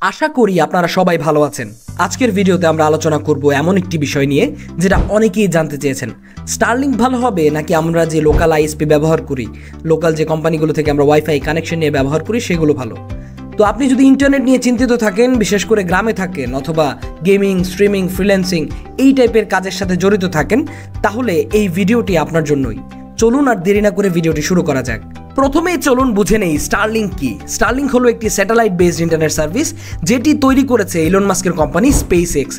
আশা করি আপনারা সবাই ভালো আছেন। আজকের ভিডিওতে আমরা আলোচনা করব এমন একটি বিষয় নিয়ে যেটা অনেকেই জানতে চেয়েছেন। স্টারলিংক ভালো হবে নাকি আমরা যে লোকাল আইএসপি ব্যবহার করি, লোকাল যে কোম্পানিগুলো থেকে আমরা ওয়াইফাই কানেকশন নিয়ে ব্যবহার করি সেগুলো ভালো? তো আপনি যদি ইন্টারনেট নিয়ে চিন্তিত থাকেন, বিশেষ করে গ্রামে থাকেন অথবা গেমিং, স্ট্রিমিং, ফ্রিল্যান্সিং এই টাইপের কাজের সাথে জড়িত থাকেন, তাহলে এই ভিডিওটি আপনার জন্যই। চলুন আর দেরি না করে ভিডিওটি শুরু করা যাক। প্রথমেই চলুন বুঝে নেই স্টারলিংক কি। স্টারলিংক হলো একটি স্যাটেলাইট বেসড ইন্টারনেট সার্ভিস যেটি তৈরি করেছে ইলন মাস্কের কোম্পানি স্পেস এক্স।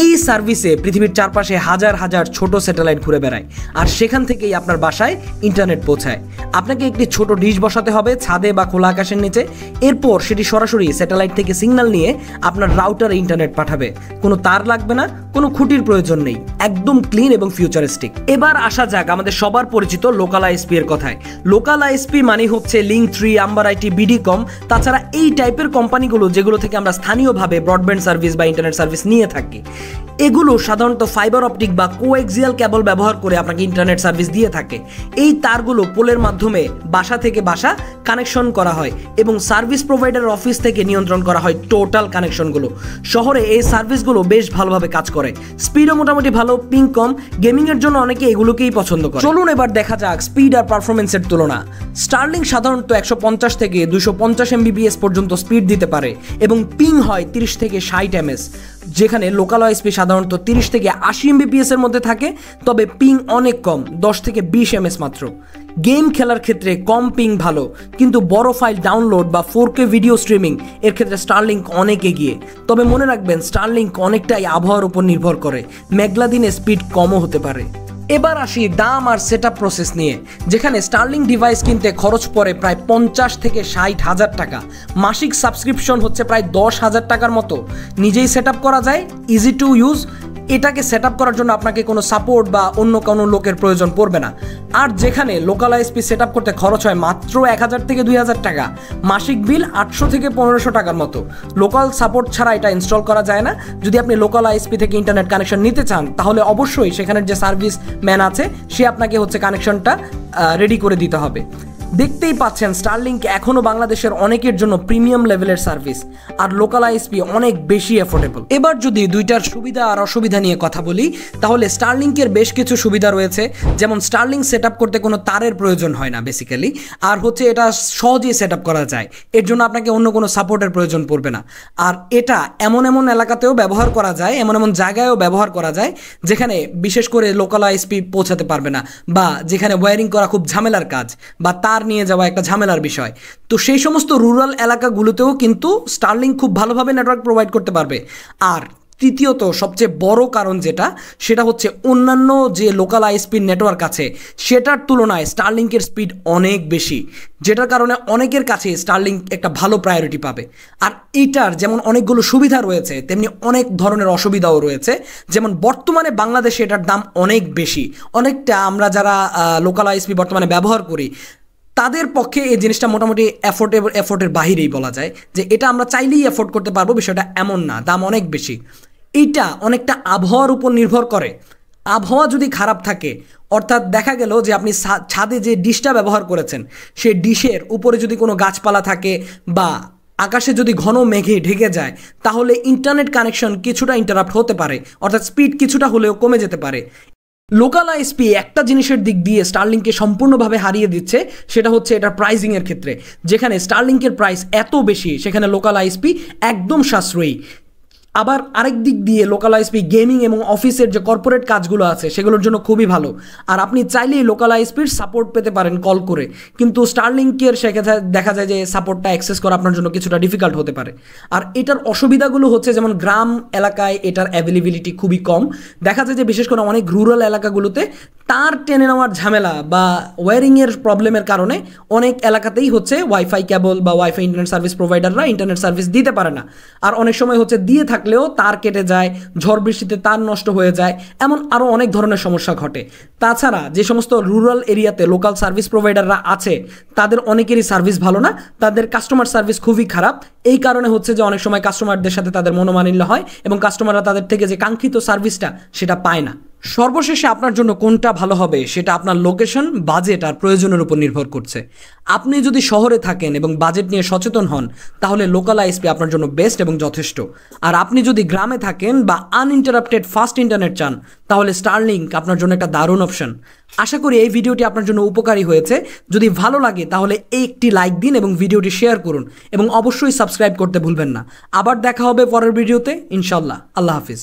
এই সার্ভিসে পৃথিবীর চারপাশে হাজার হাজার ছোট স্যাটেলাইট ঘুরে বেড়ায় আর সেখান থেকেই আপনার বাসায় ইন্টারনেট পৌঁছায়। আপনাকে একটি ছোট ডিশ বসাতে হবে ছাদে বা খোলা আকাশের নিচে, এরপর সেটি সরাসরি স্যাটেলাইট থেকে সিগন্যাল নিয়ে আপনার রাউটারে ইন্টারনেট পাঠাবে। কোনো তার লাগবে না, কোনো খুঁটির প্রয়োজন নেই, একদম ক্লিন এবং ফিউচারিস্টিক। এবার আসা যাক আমাদের সবার পরিচিত লোকাল আইএসপি এর কথায়। লোকাল আইএসপি মানে হচ্ছে লিংক3, আম্বার আইটি, বিডিকম, তাছাড়া এই টাইপের কোম্পানিগুলো যেগুলো থেকে আমরা স্থানীয়ভাবে ব্রডব্যান্ড সার্ভিস বা ইন্টারনেট সার্ভিস নিয়ে থাকি। এগুলো সাধারণত ফাইবার অপটিক বা কোএক্সিয়াল কেবল ব্যবহার করে আপনাকে ইন্টারনেট সার্ভিস দিয়ে থাকে। এই তারগুলো পোলের মাধ্যমে বাসা থেকে বাসা কানেকশন করা হয় এবং সার্ভিস প্রোভাইডার অফিস থেকে নিয়ন্ত্রণ করা হয় টোটাল কানেকশনগুলো। শহরে এই সার্ভিসগুলো বেশ ভালোভাবে কাজ করে, স্পিডও মোটামুটি ভালো, পিং কম। গেমিং এর জন্য অনেকে এগুলোকেই পছন্দ করে। চলুন এবার দেখা যাক স্পিড আর পারফরমেন্সের তুলনা। স্টারলিংক সাধারণত 150 থেকে 250 Mbps পর্যন্ত স্পিড দিতে পারে এবং পিং হয় 30 থেকে 60 ms, যেখানে লোকাল আইএসপি সাধারণত 30 থেকে 80 Mbps এর মধ্যে থাকে, তবে পিং অনেক কম, 10 থেকে 20 ms মাত্র। গেম খেলার ক্ষেত্রে কম পিং ভালো, কিন্তু বড় ফাইল ডাউনলোড বা 4K ভিডিও স্ট্রিমিং এর ক্ষেত্রে স্টারলিংক অনেক এগিয়ে। তবে মনে রাখবেন স্টারলিংক অনেকটাই আবহাওয়ার উপর নির্ভর করে, মেঘলা দিনে স্পিড কমও হতে পারে। এবার আসি দাম আর সেটআপ প্রসেস নিয়ে, যেখানে স্টারলিংক ডিভাইস কিনতে খরচ পড়ে প্রায় 50 থেকে 60 হাজার টাকা। মাসিক সাবস্ক্রিপশন হচ্ছে প্রায় 10,000 টাকার মতো। নিজেই সেটআপ করা যায়, ইজি টু ইউজ। এটাকে সেট আপ করার জন্য আপনাকে কোনো সাপোর্ট বা অন্য কোনো লোকের প্রয়োজন পড়বে না। আর যেখানে লোকাল আইএসপি সেট আপ করতে খরচ হয় মাত্র 1000 থেকে 2000 টাকা, মাসিক বিল 800 থেকে 1500 টাকার মতো। লোকাল সাপোর্ট ছাড়া এটা ইনস্টল করা যায় না। যদি আপনি লোকাল আইএসপি থেকে ইন্টারনেট কানেকশন নিতে চান, তাহলে অবশ্যই সেখানের যে সার্ভিস ম্যান আছে সে আপনাকে হচ্ছে কানেকশনটা রেডি করে দিতে হবে। দেখতেই পাচ্ছেন স্টারলিংক এখনও বাংলাদেশের অনেকের জন্য প্রিমিয়াম লেভেলের সার্ভিস, আর লোকাল আইএসপি অনেক বেশি অ্যাফোর্ডেবল। এবার যদি দুইটার সুবিধা আর অসুবিধা নিয়ে কথা বলি, তাহলে স্টারলিংকের বেশ কিছু সুবিধা রয়েছে, যেমন স্টারলিংক সেট আপ করতে কোনো তারের প্রয়োজন হয় না বেসিক্যালি, আর হচ্ছে এটা সহজেই সেট আপ করা যায়, এর জন্য আপনাকে অন্য কোনো সাপোর্টের প্রয়োজন পড়বে না। আর এটা এমন এমন এলাকাতেও ব্যবহার করা যায়, এমন এমন জায়গায়ও ব্যবহার করা যায় যেখানে বিশেষ করে লোকাল আইএসপি পৌঁছাতে পারবে না, বা যেখানে ওয়্যারিং করা খুব ঝামেলার কাজ বা তার নিয়ে যাওয়া একটা ঝামেলার বিষয়। তো সেই সমস্ত রুরাল এলাকাগুলোতেও কিন্তু স্টারলিংক খুব ভালোভাবে নেটওয়ার্ক প্রোভাইড করতে পারবে। আর তৃতীয়ত সবচেয়ে বড় কারণ সেটা হচ্ছে অন্যান্য যে লোকাল আইএসপির নেটওয়ার্ক আছে সেটার তুলনায় স্টারলিংকের স্পিড অনেক বেশি, যেটার কারণে অনেকের কাছে স্টারলিংক একটা ভালো প্রায়োরিটি পাবে। আর এইটার যেমন অনেকগুলো সুবিধা রয়েছে, তেমনি অনেক ধরনের অসুবিধাও রয়েছে। যেমন বর্তমানে বাংলাদেশে এটার দাম অনেক বেশি, অনেকটা আমরা যারা লোকাল আইএসপি বর্তমানে ব্যবহার করি তাদের পক্ষে এই জিনিসটা মোটামুটি এফোর্টের বাহিরেই বলা যায়, যে এটা আমরা চাইলেই এফোর্ড করতে পারবো, বিষয়টা এমন না, দাম অনেক বেশি। এইটা অনেকটা আবহাওয়ার উপর নির্ভর করে। আবহাওয়া যদি খারাপ থাকে, অর্থাৎ দেখা গেল যে আপনি ছাদে যে ডিশটা ব্যবহার করেছেন সেই ডিশের উপরে যদি কোনো গাছপালা থাকে বা আকাশে যদি ঘন মেঘে ঢেকে যায়, তাহলে ইন্টারনেট কানেকশন কিছুটা ইন্টারাপ্ট হতে পারে, অর্থাৎ স্পিড কিছুটা হলেও কমে যেতে পারে। লোকাল আইএসপি একটা জিনিসের দিক দিয়ে স্টারলিংককে সম্পূর্ণভাবে হারিয়ে দিচ্ছে, সেটা হচ্ছে এটার প্রাইসিংয়ের ক্ষেত্রে। যেখানে স্টারলিংকের প্রাইস এত বেশি, সেখানে লোকাল আইএসপি একদম সাশ্রয়ী। আবার আরেক দিক দিয়ে লোকাল আইএসপি গেমিং এবং অফিসের যে কর্পোরেট কাজগুলো আছে সেগুলোর জন্য খুবই ভালো, আর আপনি চাইলেই লোকাল আইএসপির সাপোর্ট পেতে পারেন কল করে। কিন্তু স্টারলিংকের সেক্ষেত্রে দেখা যায় যে সাপোর্টটা অ্যাক্সেস করা আপনার জন্য কিছুটা ডিফিকাল্ট হতে পারে। আর এটার অসুবিধাগুলো হচ্ছে, যেমন গ্রাম এলাকায় এটার অ্যাভেলেবিলিটি খুবই কম। দেখা যায় যে বিশেষ করে অনেক রুরাল এলাকাগুলোতে তার টেনে নেওয়ার ঝামেলা বা ওয়্যারিংয়ের প্রবলেমের কারণে অনেক এলাকাতেই হচ্ছে ওয়াইফাই কেবল বা ওয়াইফাই ইন্টারনেট সার্ভিস প্রোভাইডাররা ইন্টারনেট সার্ভিস দিতে পারে না। আর অনেক সময় হচ্ছে দিয়ে থাকলেও তার কেটে যায়, ঝড় বৃষ্টিতে তার নষ্ট হয়ে যায়, এমন আরও অনেক ধরনের সমস্যা ঘটে। তাছাড়া যে সমস্ত রুরাল এরিয়াতে লোকাল সার্ভিস প্রোভাইডাররা আছে তাদের অনেকেরই সার্ভিস ভালো না, তাদের কাস্টমার সার্ভিস খুবই খারাপ। এই কারণে হচ্ছে যে অনেক সময় কাস্টমারদের সাথে তাদের মনোমালিন্য হয় এবং কাস্টমাররা তাদের থেকে যে কাঙ্ক্ষিত সার্ভিসটা সেটা পায় না। সর্বশেষে আপনার জন্য কোনটা ভালো হবে সেটা আপনার লোকেশন, বাজেট আর প্রয়োজনের উপর নির্ভর করছে। আপনি যদি শহরে থাকেন এবং বাজেট নিয়ে সচেতন হন তাহলে লোকাল আইএসপি আপনার জন্য বেস্ট এবং যথেষ্ট। আর আপনি যদি গ্রামে থাকেন বা আনইন্টারাপ্টেড ফাস্ট ইন্টারনেট চান তাহলে স্টারলিংক আপনার জন্য একটা দারুণ অপশন। আশা করি এই ভিডিওটি আপনার জন্য উপকারী হয়েছে। যদি ভালো লাগে তাহলে একটি লাইক দিন এবং ভিডিওটি শেয়ার করুন এবং অবশ্যই সাবস্ক্রাইব করতে ভুলবেন না। আবার দেখা হবে পরের ভিডিওতে ইনশাল্লাহ। আল্লাহ হাফিজ।